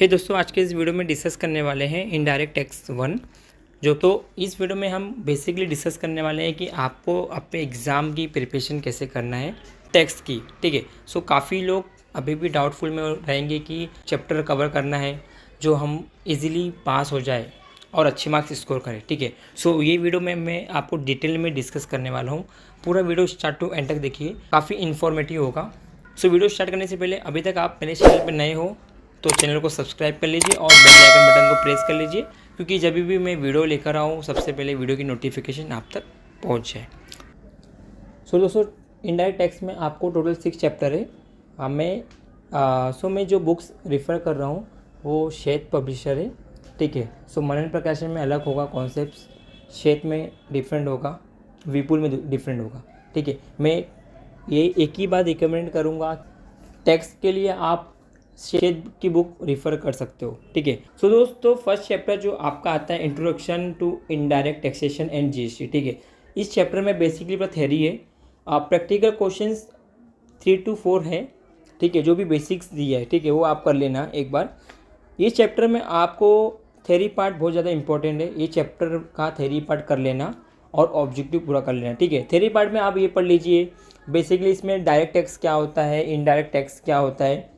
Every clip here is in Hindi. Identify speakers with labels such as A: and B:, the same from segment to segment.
A: हे दोस्तों, आज के इस वीडियो में डिस्कस करने वाले हैं इनडायरेक्ट टैक्स 1। इस वीडियो में हम बेसिकली डिस्कस करने वाले हैं कि आपको अपने एग्ज़ाम की प्रिपरेशन कैसे करना है टैक्स की। ठीक है। काफ़ी लोग अभी भी डाउटफुल में रहेंगे कि चैप्टर कवर करना है जो हम इजीली पास हो जाए और अच्छे मार्क्स स्कोर करें। ठीक है। ये वीडियो में मैं आपको डिटेल में डिस्कस करने वाला हूँ। पूरा वीडियो स्टार्ट टू एंड तक देखिए, काफ़ी इन्फॉर्मेटिव होगा। वीडियो स्टार्ट करने से पहले अभी तक आप मेरे चैनल पर नए हो तो चैनल को सब्सक्राइब कर लीजिए और बेल आइकन बटन को प्रेस कर लीजिए, क्योंकि जब भी मैं वीडियो लेकर आऊँ सबसे पहले वीडियो की नोटिफिकेशन आप तक पहुँच जाए। दोस्तों, इनडायरेक्ट टैक्स में आपको टोटल 6 चैप्टर है। मैं जो बुक्स रेफ़र कर रहा हूँ वो श्वेत पब्लिशर है। ठीक है। मनन प्रकाशन में अलग होगा कॉन्सेप्ट्स, श्वेत में डिफरेंट होगा, विपुल में डिफरेंट होगा। ठीक है। मैं ये एक ही बात रिकमेंड करूँगा, टैक्स के लिए आप श्वेत की बुक रेफ़र कर सकते हो। ठीक है। दोस्तों, फर्स्ट चैप्टर जो आपका आता है introduction to indirect taxation and GST. ठीक है। इस चैप्टर में बेसिकली पूरा थ्योरी है, प्रैक्टिकल क्वेश्चंस 3 to 4 है। ठीक है। जो भी बेसिक्स दिया है, ठीक है, वो आप कर लेना एक बार। इस चैप्टर में आपको थ्योरी पार्ट बहुत ज़्यादा इंपॉर्टेंट है। ये चैप्टर का थ्योरी पार्ट कर लेना और ऑब्जेक्टिव पूरा कर लेना। ठीक है। थ्योरी पार्ट में आप ये पढ़ लीजिए बेसिकली इसमें डायरेक्ट टैक्स क्या होता है, इनडायरेक्ट टैक्स क्या होता है,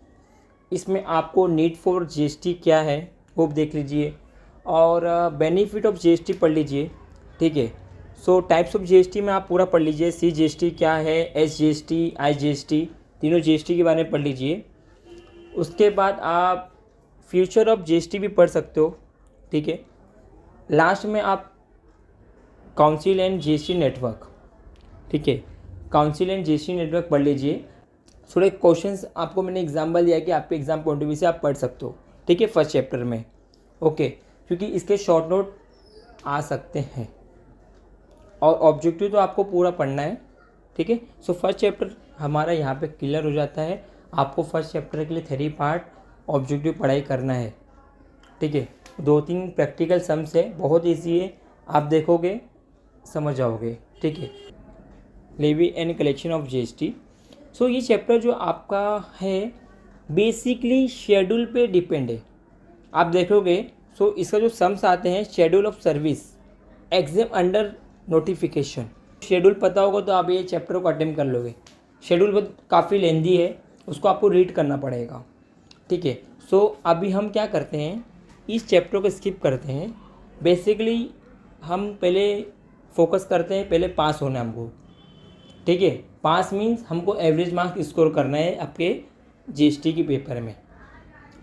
A: इसमें आपको नीड फॉर जीएसटी क्या है वो देख लीजिए, और बेनिफिट ऑफ जीएसटी पढ़ लीजिए। ठीक है। टाइप्स ऑफ जीएसटी में आप पूरा पढ़ लीजिए, सी जीएसटी क्या है, एस जीएसटी, आई जीएसटी, तीनों जीएसटी के बारे में पढ़ लीजिए। उसके बाद आप फ्यूचर ऑफ जीएसटी भी पढ़ सकते हो। ठीक है। लास्ट में आप काउंसिल एंड जीएसटी नेटवर्क, ठीक है, काउंसिल एंड जीएसटी नेटवर्क पढ़ लीजिए। थोड़े क्वेश्चंस आपको मैंने एग्जाम्पल दिया कि आपके एग्जाम पॉइंट ऑफ व्यू से आप पढ़ सकते हो। ठीक है। फर्स्ट चैप्टर में ओके, क्योंकि इसके शॉर्ट नोट आ सकते हैं और ऑब्जेक्टिव तो आपको पूरा पढ़ना है। ठीक है। फर्स्ट चैप्टर हमारा यहाँ पे क्लियर हो जाता है। आपको फर्स्ट चैप्टर के लिए थ्योरी पार्ट ऑब्जेक्टिव पढ़ाई करना है। ठीक है। 2-3 प्रैक्टिकल सम्स है, बहुत ईजी है, आप देखोगे समझ जाओगे। ठीक है। Levy and collection of GST. ये चैप्टर जो आपका है बेसिकली शेड्यूल पे डिपेंड है। आप देखोगे इसका जो सम्स आते हैं, schedule of service, exam under notification. Schedule पता होगा तो आप ये चैप्टर को अटेम्प्ट कर लोगे। शेड्यूल बहुत काफ़ी लेंदी है, उसको आपको रीड करना पड़ेगा। ठीक है। अभी हम क्या करते हैं, इस चैप्टर को स्किप करते हैं। बेसिकली हम पहले फोकस करते हैं, पहले पास होना है हमको। ठीक है। पास मीन्स हमको एवरेज मार्क्स स्कोर करना है आपके जीएसटी के पेपर में।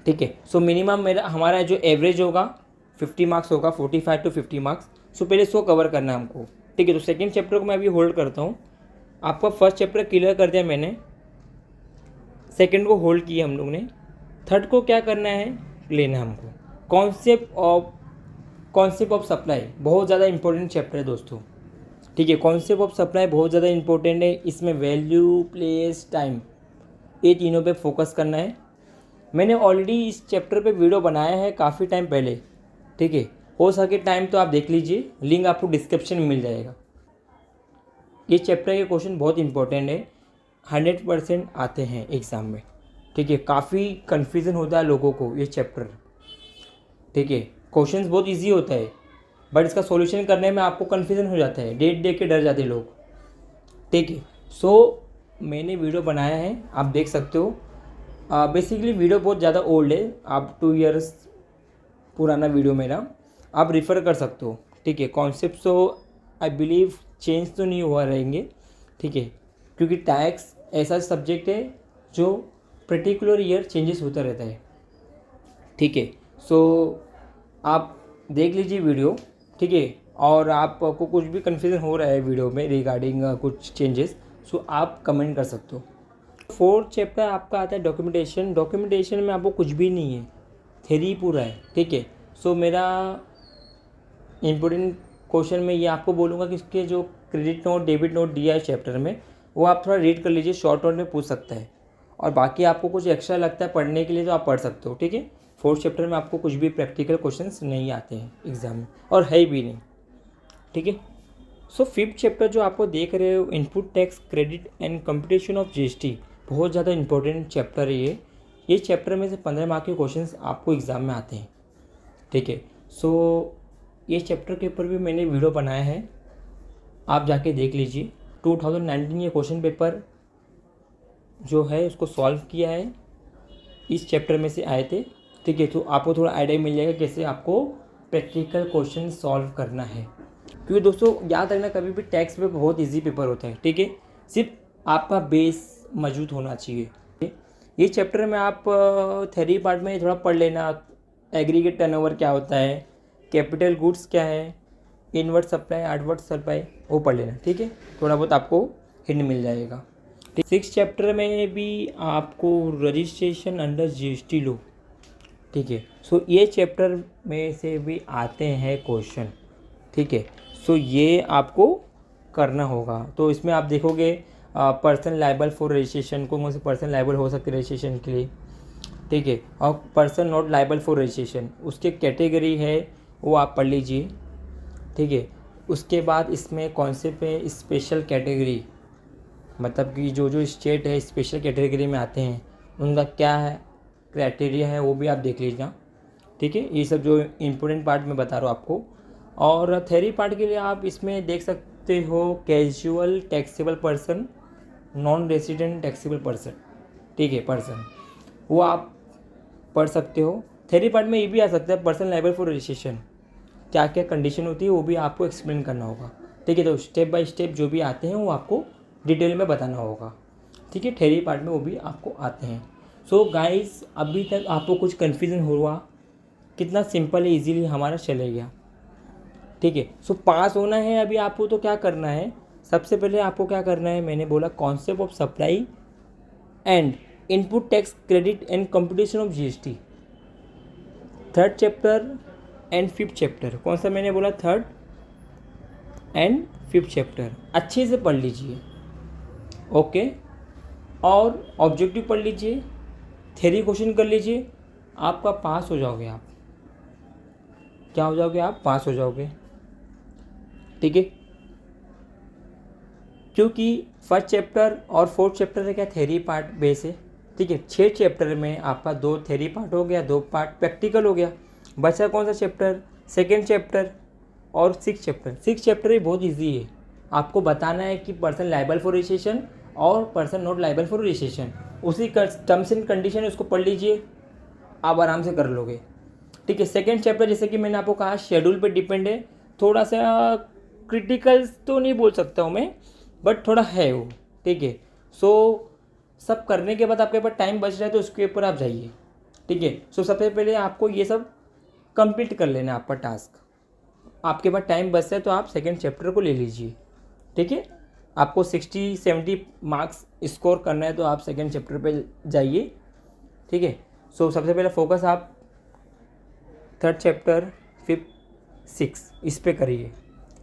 A: ठीक है। मिनिमम हमारा जो एवरेज होगा 50 मार्क्स होगा, 45 to 50 मार्क्स। पहले 100 कवर करना है हमको। ठीक है। सेकंड चैप्टर को मैं अभी होल्ड करता हूँ। आपका फर्स्ट चैप्टर क्लियर कर दिया मैंने, सेकंड को होल्ड किया हम लोग ने, थर्ड को क्या करना है लेना है हमको। कॉन्सेप्ट ऑफ सप्लाई बहुत ज़्यादा इंपॉर्टेंट चैप्टर है दोस्तों। ठीक है। कॉन्सेप्ट ऑफ सप्लाई बहुत ज़्यादा इंपॉर्टेंट है। इसमें वैल्यू, प्लेस, टाइम, ये तीनों पे फोकस करना है। मैंने ऑलरेडी इस चैप्टर पे वीडियो बनाया है काफ़ी टाइम पहले। ठीक है। हो सके टाइम तो आप देख लीजिए, लिंक आपको डिस्क्रिप्शन में मिल जाएगा। ये चैप्टर के क्वेश्चन बहुत इंपॉर्टेंट है, 100% आते हैं एग्ज़ाम में। ठीक है। काफ़ी कन्फ्यूज़न होता है लोगों को ये चैप्टर। ठीक है। क्वेश्चंस बहुत इजी होता है बट इसका सॉल्यूशन करने में आपको कन्फ्यूज़न हो जाता है, डेट देख के डर जाते हैं लोग। ठीक है। मैंने वीडियो बनाया है, आप देख सकते हो। बेसिकली वीडियो बहुत ज़्यादा ओल्ड है, आप 2 years पुराना वीडियो मेरा आप रिफ़र कर सकते हो। ठीक है। कॉन्सेप्ट आई बिलीव चेंज तो नहीं हुआ रहेंगे। ठीक है। क्योंकि टैक्स ऐसा सब्जेक्ट है जो पर्टिकुलर ईयर चेंजेस होता रहता है। ठीक है। आप देख लीजिए वीडियो। ठीक है। और आपको कुछ भी कन्फ्यूज़न हो रहा है वीडियो में रिगार्डिंग कुछ चेंजेस, आप कमेंट कर सकते हो। फोर्थ चैप्टर आपका आता है डॉक्यूमेंटेशन। डॉक्यूमेंटेशन में आपको कुछ भी नहीं है, थ्योरी पूरा है। ठीक है। मेरा इम्पोर्टेंट क्वेश्चन में ये आपको बोलूँगा कि इसके जो क्रेडिट नोट, डेबिट नोट दिया है चैप्टर में, वो आप थोड़ा रीड कर लीजिए, शॉर्ट नोट में पूछ सकता है। और बाकी आपको कुछ एक्स्ट्रा लगता है पढ़ने के लिए तो आप पढ़ सकते हो। ठीक है। फोर्थ चैप्टर में आपको कुछ भी प्रैक्टिकल क्वेश्चंस नहीं आते हैं एग्ज़ाम में, और है भी नहीं। ठीक है। फिफ्थ चैप्टर जो आपको देख रहे हो, input tax, credit and computation of GST, बहुत ज़्यादा इंपॉर्टेंट चैप्टर है ये। ये चैप्टर में से 15 मार्क के क्वेश्चंस आपको एग्ज़ाम में आते हैं, ठीक है। सो ये चैप्टर के ऊपर भी मैंने वीडियो बनाया है, आप जाके देख लीजिए। 2019 ये क्वेश्चन पेपर जो है उसको सॉल्व किया है, इस चैप्टर में से आए थे, ठीक है। तो आपको थोड़ा आइडिया मिल जाएगा कैसे आपको प्रैक्टिकल क्वेश्चन सॉल्व करना है, क्योंकि दोस्तों याद रखना कभी भी टैक्स में बहुत इजी पेपर होता है, ठीक है। सिर्फ आपका बेस मौजूद होना चाहिए। ये चैप्टर में आप थ्योरी पार्ट में थोड़ा पढ़ लेना, एग्रीगेट टर्नओवर क्या होता है, कैपिटल गुड्स क्या है, इनवर्ड सप्लाई आउटवर्ड सप्लाई वो पढ़ लेना, ठीक है। थोड़ा बहुत आपको हिंट मिल जाएगा। 6 चैप्टर में भी आपको रजिस्ट्रेशन अंडर जीएसटी लो, ठीक है। सो ये चैप्टर में से भी आते हैं क्वेश्चन, ठीक है। सो ये आपको करना होगा। तो इसमें आप देखोगे पर्सन लायबल फॉर रजिस्ट्रेशन, कौन से पर्सन लायबल हो सकते रजिस्ट्रेशन के लिए, ठीक है। और person not liable for registration उसके कैटेगरी है वो आप पढ़ लीजिए, ठीक है। उसके बाद इसमें कॉन्सेप्ट है स्पेशल कैटेगरी, मतलब कि जो स्टेट है स्पेशल कैटेगरी में आते हैं उनका क्या है क्राइटेरिया है वो भी आप देख लीजिए, ठीक है। ये सब जो इम्पोर्टेंट पार्ट मैं बता रहा हूँ आपको। और थ्योरी पार्ट के लिए आप इसमें देख सकते हो casual taxable person, non resident taxable person, ठीक है, पर्सन वो आप पढ़ सकते हो। थ्योरी पार्ट में ये भी आ सकता है पर्सन लायबल फॉर रजिस्ट्रेशन, क्या क्या कंडीशन होती है वो भी आपको एक्सप्लेन करना होगा, ठीक है। तो स्टेप बाय स्टेप जो भी आते हैं वो आपको डिटेल में बताना होगा, ठीक है। थ्योरी पार्ट में वो भी आपको आते हैं। सो गाइस अभी तक आपको कुछ कन्फ्यूज़न हुआ, कितना सिंपल है, इजीली हमारा चले गया, ठीक है। सो पास होना है अभी आपको तो क्या करना है, सबसे पहले आपको क्या करना है, मैंने बोला concept of supply and input tax credit and computation of GST, 3rd chapter and 5th chapter. कौन सा मैंने बोला, 3rd एंड 5th चैप्टर अच्छे से पढ़ लीजिए, ओके। और ऑब्जेक्टिव पढ़ लीजिए, थ्योरी क्वेश्चन कर लीजिए, आपका पास हो जाओगे। आप क्या हो जाओगे, आप पास हो जाओगे, ठीक है। क्योंकि 1st चैप्टर और 4th चैप्टर है क्या थ्योरी पार्ट बेस है, ठीक है। 6 चैप्टर में आपका 2 थ्योरी पार्ट हो गया, 2 पार्ट प्रैक्टिकल हो गया। बचा कौन सा चैप्टर, 2nd चैप्टर और 6th चैप्टर। 6th चैप्टर भी बहुत इजी है, आपको बताना है कि पर्सन लायबल फॉर रजिस्ट्रेशन और person not liable for registration, उसी टर्म्स एंड कंडीशन उसको पढ़ लीजिए, आप आराम से कर लोगे, ठीक है। 2nd चैप्टर जैसे कि मैंने आपको कहा शेड्यूल पे डिपेंड है, थोड़ा सा क्रिटिकल तो नहीं बोल सकता हूँ मैं, बट थोड़ा है वो, ठीक है। सो सब करने के बाद आपके पास टाइम बच रहा है तो उसके ऊपर आप जाइए, ठीक है। सो सबसे पहले आपको ये सब कंप्लीट कर लेना है आपका टास्क, आपके पास टाइम बच रहा है तो आप 2nd चैप्टर को ले लीजिए, ठीक है। आपको 60-70 मार्क्स स्कोर करना है तो आप 2nd चैप्टर पे जाइए, ठीक है। सो सबसे पहले फोकस आप 3rd चैप्टर 5th 6 इस पे करिए,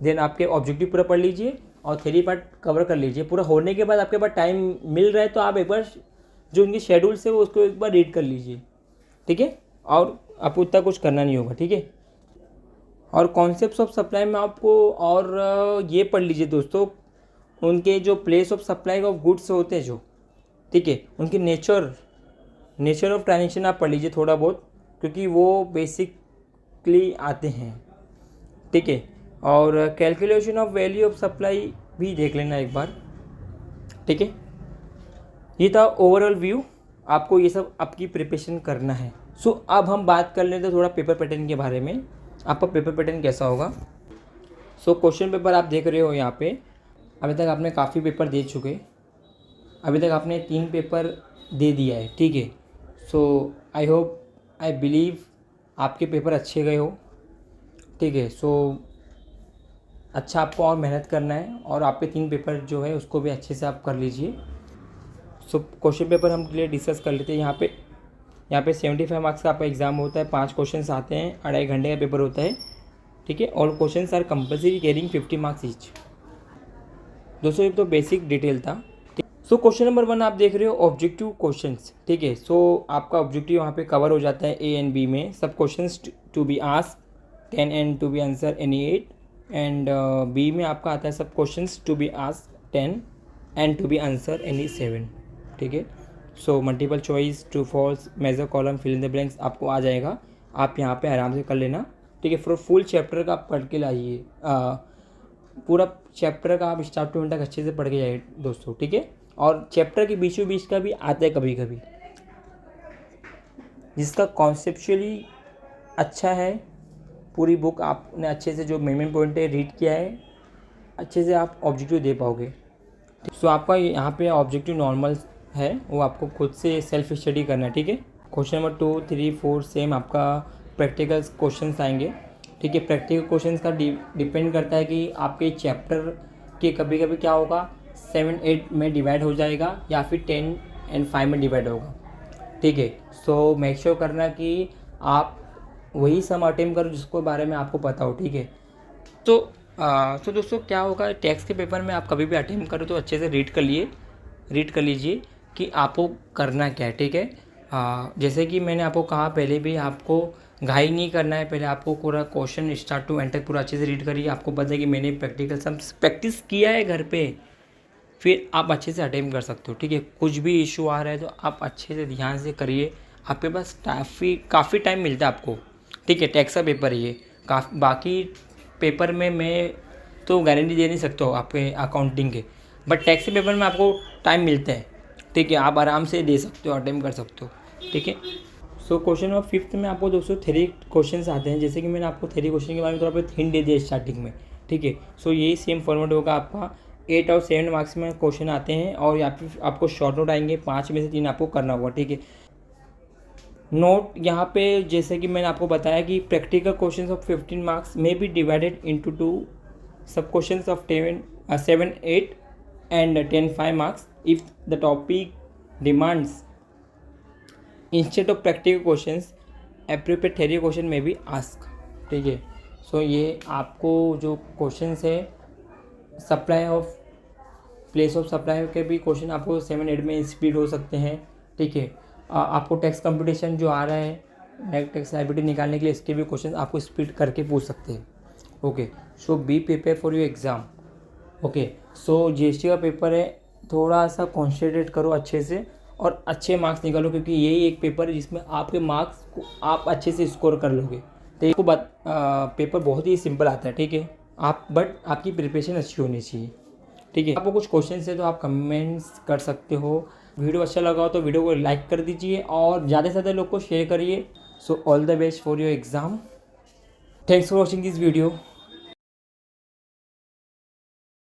A: देन आपके ऑब्जेक्टिव पूरा पढ़ लीजिए और थ्योरी पार्ट कवर कर लीजिए। पूरा होने के बाद आपके पास टाइम मिल रहा है तो आप एक बार जो उनकी शेड्यूल्स है वो उसको एक बार रीड कर लीजिए, ठीक है। और आपको उतना कुछ करना नहीं होगा, ठीक है। और कॉन्सेप्ट्स ऑफ सप्लाई में आपको और ये पढ़ लीजिए दोस्तों, उनके जो place of supply of goods होते हैं जो, ठीक है, उनकी नेचर ऑफ ट्रांजेक्शन आप पढ़ लीजिए थोड़ा बहुत, क्योंकि वो बेसिकली आते हैं, ठीक है। और calculation of value of supply भी देख लेना एक बार, ठीक है। ये था ओवरऑल व्यू, आपको ये सब आपकी प्रिपरेशन करना है। सो अब हम बात कर लेते हैं थोड़ा पेपर पैटर्न के बारे में, आपका पेपर पैटर्न कैसा होगा। सो क्वेश्चन पेपर आप देख रहे हो यहाँ पे, अभी तक आपने काफ़ी पेपर दे चुके, अभी तक आपने 3 पेपर दे दिया है, ठीक है। सो आई होप आई बिलीव आपके पेपर अच्छे गए हो, ठीक है। सो अच्छा आपको और मेहनत करना है और आपके 3 पेपर जो है उसको भी अच्छे से आप कर लीजिए। सो क्वेश्चन पेपर हम क्लियर डिस्कस कर लेते हैं। यहाँ पे 75 मार्क्स का आपका एग्ज़ाम होता है, 5 क्वेश्चन आते हैं, 2.5 घंटे का पेपर होता है, ठीक है। All question are compulsory carrying 50 marks each. दोस्तों ये तो बेसिक डिटेल था। सो क्वेश्चन नंबर 1 आप देख रहे हो ऑब्जेक्टिव क्वेश्चंस, ठीक है। सो आपका ऑब्जेक्टिव यहाँ पे कवर हो जाता है ए एंड बी में, सब questions to be asked 10 and to be answer any 8, and B में आपका आता है सब questions to be asked 10 and to be answer any 7, ठीक है। So multiple choice, true false, major column, fill in the blanks आपको आ जाएगा। आप यहाँ पे आराम से कर लेना, ठीक है। फिर फुल चैप्टर का आप पढ़ के लाइए, पूरा चैप्टर का आप स्टार्ट टू एंड तक अच्छे से पढ़ के जाइए दोस्तों, ठीक है। और चैप्टर के बीचों बीच का भी आता है कभी कभी, जिसका कॉन्सेप्चुअली अच्छा है। पूरी बुक आपने अच्छे से जो मेन पॉइंट है रीड किया है, अच्छे से आप ऑब्जेक्टिव दे पाओगे। सो आपका यहाँ पे ऑब्जेक्टिव नॉर्मल है, वो आपको खुद से सेल्फ स्टडी करना है, ठीक है। क्वेश्चन नंबर 2, 3, 4 सेम आपका प्रैक्टिकल क्वेश्चंस आएंगे, ठीक है। प्रैक्टिकल क्वेश्चंस का डिपेंड करता है कि आपके चैप्टर के कभी कभी क्या होगा 7, 8 में डिवाइड हो जाएगा या फिर 10 और 5 में डिवाइड होगा, ठीक है। सो मेक श्योर करना कि आप वही सम अटेम्प्ट करो जिसको बारे में आपको पता हो, ठीक है। तो दोस्तों क्या होगा, टैक्स के पेपर में आप कभी भी अटेम्प्ट करो तो अच्छे से रीड कर लीजिए कि आपको करना क्या है, ठीक है। जैसे कि मैंने आपको कहा पहले भी, आपको घाई नहीं करना है, पहले आपको पूरा क्वेश्चन स्टार्ट टू एंड तक पूरा अच्छे से रीड करिए। आपको पता है कि मैंने प्रैक्टिकल सम प्रैक्टिस किया है घर पे, फिर आप अच्छे से अटेम्प्ट कर सकते हो, ठीक है। कुछ भी इशू आ रहा है तो आप अच्छे से ध्यान से करिए, आपके पास काफ़ी टाइम मिलता है आपको, ठीक है। टैक्स का पेपर है ये, बाकी पेपर में मैं तो गारंटी दे नहीं सकता हूँ आपके अकाउंटिंग के, बट टैक्स के पेपर में आपको टाइम मिलता है, ठीक है। आप आराम से दे सकते हो, अटेम्प्ट कर सकते हो, ठीक है। सो क्वेश्चन नंबर 5 में आपको दोस्तों 3 क्वेश्चन आते हैं। जैसे कि मैंने आपको 3 क्वेश्चन के बारे में थोड़ा बहुत हिंट दे दिया स्टार्टिंग में, ठीक है। सो यही सेम फॉर्मेट होगा आपका। 8 और 7 मार्क्स में क्वेश्चन आते हैं और यहाँ पे आपको शॉर्ट नोट आएंगे, 5 में से 3 आपको करना होगा, ठीक है। नोट यहाँ पे जैसे कि मैंने आपको बताया कि प्रैक्टिकल क्वेश्चंस ऑफ 15 मार्क्स में बी डिवाइडेड इनटू 2 सब questions of 7, 8 and 10, 5 marks if the topic demands instead of practical questions appropriate theory question में बी आस्क, ठीक है। सो ये आपको जो क्वेश्चंस है supply of place of supply के भी क्वेश्चन आपको 7, 8 में स्पीड हो सकते हैं, ठीक है। आपको टैक्स कंपटीशन जो आ रहा है नेट टैक्स लायबिलिटी निकालने के लिए, इसके भी क्वेश्चन आपको स्पीड करके पूछ सकते हैं, okay. So be prepare for your exam, okay. So GST का पेपर है, थोड़ा सा कॉन्सेंट्रेट करो अच्छे से और अच्छे मार्क्स निकालो, क्योंकि यही एक पेपर है जिसमें आपके मार्क्स को आप अच्छे से स्कोर कर लोगे। तो आपको पेपर बहुत ही सिंपल आता है, ठीक है। बट आपकी प्रिपरेशन अच्छी होनी चाहिए, ठीक है। आपको कुछ क्वेश्चन है तो आप कमेंट्स कर सकते हो। वीडियो अच्छा लगा हो तो वीडियो को लाइक कर दीजिए और ज़्यादा से ज़्यादा लोग को शेयर करिए। So all the best for your exam. Thanks for watching this video.